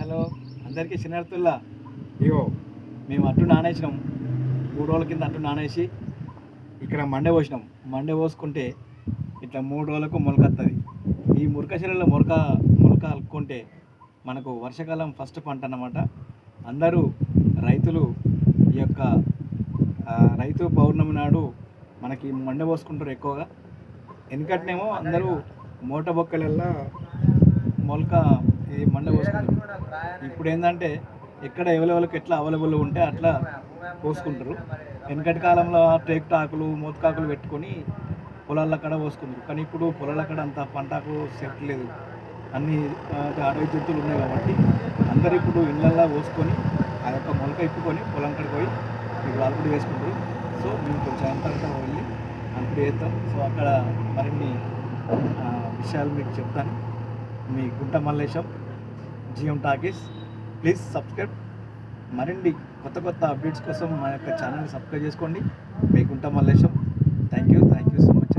Hello అందరికీ శనార్థుల్లా. ఇగో మేము అట్టు నానేసినాం, 3 రోజుల కింద అట్టు నానేసి ఇక్కడ మండే పోసినాం. మండే పోసుకుంటే ఇట్లా 3 రోజులకు మొలకత్తది. ఈ మురకశిలలో మొలక అలుక్కుంటే మనకు వర్షాకాలం ఫస్ట్ పంట అన్నమాట. అందరూ రైతులు ఈ యొక్క రైతు పౌర్ణమి నాడు మనకి మండే పోసుకుంటారు ఎక్కువగా. ఎందుకంటేనేమో అందరూ మూట బొక్కలల్లా మొలక ఈ మండ పోసుకుంటారు. ఇప్పుడు ఏంటంటే ఎక్కడ ఎవరెవరికి ఎట్లా అవైలబుల్ ఉంటే అట్లా పోసుకుంటారు. వెనకటి కాలంలో టేకుటాకులు మూతకాకులు పెట్టుకొని పొలాల కాడ పోసుకుంటారు. కానీ ఇప్పుడు పొలాల కాడ అంత పంటకు సెట్ లేదు, అన్ని అడవి జంతువులు ఉన్నాయి కాబట్టి అందరు ఇప్పుడు ఇళ్ళల్లో పోసుకొని ఆ యొక్క మొలక ఇప్పుకొని పొలం కాడికి పోయి ఇప్పుడు అల్పుడు వేసుకుంటారు. సో మేము కొంచెం అంతా వెళ్ళి అల్పుడు వేస్తాం. సో అక్కడ మరిన్ని విషయాలు మీకు చెప్తాను. మీ గుంట Mallesham, GM talkies. Please subscribe. మరిన్ని కొత్త అప్డేట్స్ కోసం మా యొక్క ఛానల్ని సబ్స్క్రైబ్ చేసుకోండి. మీ గుంట Mallesham. Thank you so much.